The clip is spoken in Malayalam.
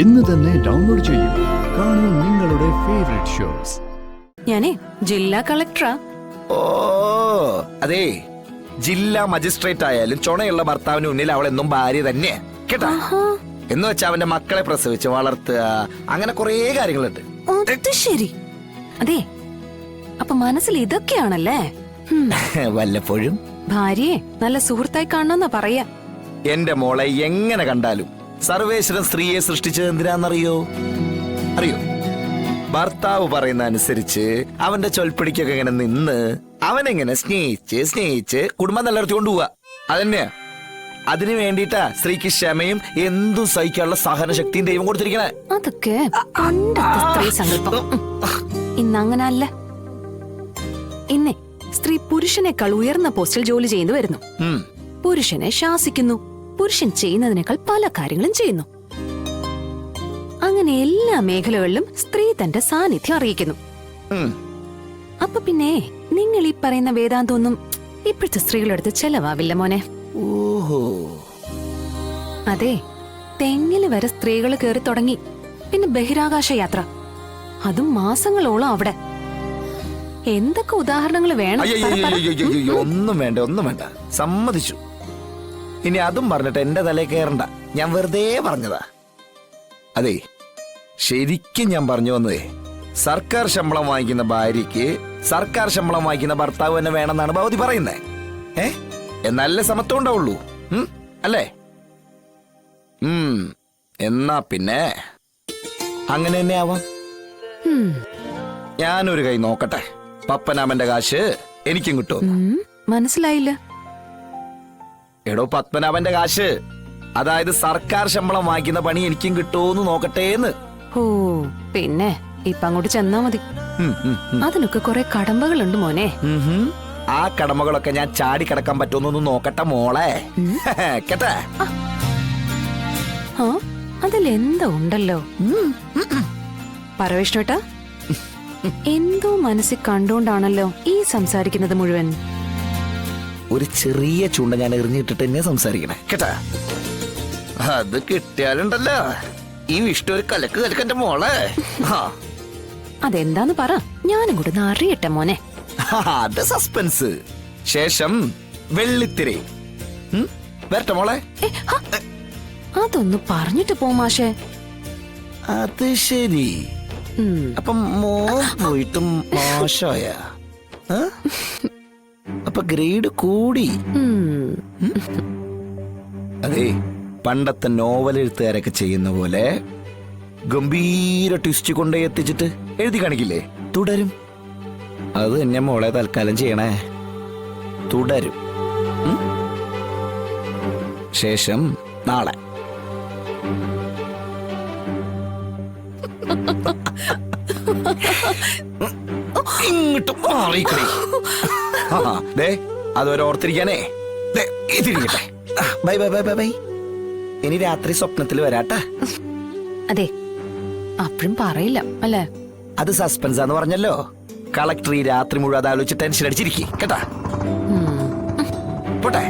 ഇന്ന് തന്നെ ഡൗൺലോഡ് ചെയ്യൂ. കാണൂ നിങ്ങളുടെ ഫേവറേറ്റ് ഷോസ്. ഞാനേ ജില്ലാ കളക്ടറാ. ഓ അതെ, ജില്ലാ മജിസ്ട്രേറ്റ് ആയാലും ചുണയുള്ള ഭർത്താവിന് മുന്നിൽ അവൾ എന്നും ഭാര്യ തന്നെ കേട്ടാ. എന്ന് വെച്ചാ അവന്റെ മക്കളെ പ്രസവിച്ച് വളർത്തുക, അങ്ങനെ കൊറേ കാര്യങ്ങളുണ്ട്. ശരി. അതെ, അപ്പൊ മനസ്സിൽ ഇതൊക്കെയാണല്ലേ? വല്ലപ്പോഴും ഭാര്യയെ നല്ല സുഹൃത്തായി കാണണമെന്നാ പറയാ. എന്റെ മോളെ എങ്ങനെ കണ്ടാലും സർവേശ്വരൻ സ്ത്രീയെ സൃഷ്ടിച്ചത് എന്തിനാന്നറിയോ? അറിയോ? ഭർത്താവ് പറയുന്ന അനുസരിച്ച് അവന്റെ ചൊൽപ്പിടിക്കൊക്കെ ഇങ്ങനെ നിന്ന് അവനെങ്ങനെ സ്നേഹിച്ച് കുടുംബം നിലനിർത്തി കൊണ്ടുപോവാ. അതന്നെയാ. അതിനു വേണ്ടിട്ടാ സ്ത്രീക്ക് ക്ഷമയും എന്തും സഹിക്കാനുള്ള സഹനശക്തിയും ദൈവം കൊടുത്തിരിക്കണേ. അതൊക്കെ പണ്ടത്തെ സ്ത്രീ സങ്കല്പം. ഇന്നങ്ങനല്ല. ഇന്നേ സ്ത്രീ പുരുഷനേക്കാൾ ഉയർന്ന പോസ്റ്റിൽ ജോലി ചെയ്തു വരുന്നു. പുരുഷനെ ശാസിക്കുന്നു. പുരുഷൻ ചെയ്യുന്നതിനേക്കാൾ പല കാര്യങ്ങളും ചെയ്യുന്നു. അങ്ങനെ എല്ലാ മേഖലകളിലും സ്ത്രീ തന്റെ സാന്നിധ്യം അറിയിക്കുന്നു. അപ്പൊ പിന്നെ നിങ്ങൾ ഈ പറയുന്ന വേദാന്തമൊന്നും ഇപ്പോഴത്തെ സ്ത്രീകളെടുത്ത് ചെലവാവില്ല മോനെ. ഓഹോ, അതെ, തെങ്ങില് വരെ സ്ത്രീകൾ കയറി തുടങ്ങി. പിന്നെ ബഹിരാകാശ യാത്ര, അതും മാസങ്ങളോളം അവിടെ. എന്തൊക്കെ ഉദാഹരണങ്ങൾ വേണം? ഒന്നും വേണ്ട, സമ്മതിച്ചു. ഇനി അതും പറഞ്ഞിട്ട് എന്റെ തലയിൽ കയറണ്ട. ഞാൻ വെറുതെ പറഞ്ഞതാ. അതെ, ശരിക്കും ഞാൻ പറഞ്ഞു വന്നതേ, സർക്കാർ ശമ്പളം വാങ്ങിക്കുന്ന ഭാര്യയ്ക്ക് സർക്കാർ ശമ്പളം വാങ്ങിക്കുന്ന ഭർത്താവ് തന്നെ വേണമെന്നാണ് ഭഗവതി പറയുന്നേ. എന്നല്ലേ സമത്വം ഉണ്ടാവുള്ളൂ, അല്ലേ? എന്നാ പിന്നെ അങ്ങനെ തന്നെ ആവാം. ഞാനൊരു കൈ നോക്കട്ടെ. പപ്പനാമന്റെ കാശ് എനിക്കും കിട്ടുമോ? മനസ്സിലായില്ല. എടോ, പത്മനാഭന്റെ കാശ്, അതായത് സർക്കാർ ശമ്പളം വാങ്ങിക്കുന്ന പണി എനിക്കും കിട്ടുമോന്ന് നോക്കട്ടേന്ന്. ഓ, പിന്നെ ഇപ്പൊ അങ്ങോട്ട് ചെന്നാ മതി. അതിനൊക്കെ കുറെ കടമ്പകളുണ്ട് മോനെ. ആ കടമകളൊക്കെ ഞാൻ ചാടി കിടക്കാൻ പറ്റുമെന്നൊന്ന് നോക്കട്ടെ മോളെ. കേട്ടാ? ആ, അതിലെന്തോ ഉണ്ടല്ലോ. പരവേഷ്ണേട്ടാ, എന്തോ മനസ്സിൽ കണ്ടോണ്ടാണല്ലോ ഈ സംസാരിക്കുന്നത് മുഴുവൻ. ഒരു ചെറിയ ചൂണ്ട ഞാൻ എറിഞ്ഞിട്ടിട്ട് തന്നെ സംസാരിക്കണേ കേട്ടാ. അത് കിട്ടിയാലുണ്ടല്ലോ ഈ വിഷ്ണു ഒരു കലക്ക് കലക്കന്റെ മോളെ. അതെന്താന്ന് പറ, ഞാനും കൂടെ അറിയട്ടെ മോനെ. അത് സസ്പെൻസ്. ശേഷം വെള്ളിത്തിരി വരട്ടെ മോളെ. അതൊന്ന് പറഞ്ഞിട്ട് പോ മാഷേ. അത് ശരി. അപ്പം മോൻ പോയിട്ടും മോശമായ? അപ്പൊ ഗ്രേഡ് കൂടി. അതെ, പണ്ടത്തെ നോവൽ എഴുത്തുകാരൊക്കെ ചെയ്യുന്ന പോലെ ഗംഭീര ട്വിസ്റ്റ് കൊണ്ടേ എത്തിച്ചിട്ട് എഴുതി കാണിക്കില്ലേ? തുടരും. അത് തന്നെ മോളെ തൽക്കാലം ചെയ്യണേ. തുടരും. ശേഷം നാളെ. ഇങ്ങോട്ട് മാറിക്കണേ. അതുവരെ ഓർത്തിരിക്കാനേ. ഇതിരിക്കട്ടെ. Bye bye bye bye bye. ഇനി രാത്രി സ്വപ്നത്തിൽ വരാട്ടാ. അതെ, അപ്പഴും പറയില്ല അല്ലേ? അത് സസ്പെൻസാന്ന് പറഞ്ഞല്ലോ. കളക്ടർ ഈ രാത്രി മുഴുവൻ ആലോചിച്ച് ടെൻഷൻ അടിച്ചിരിക്കും കേട്ടാ. പോട്ടെ.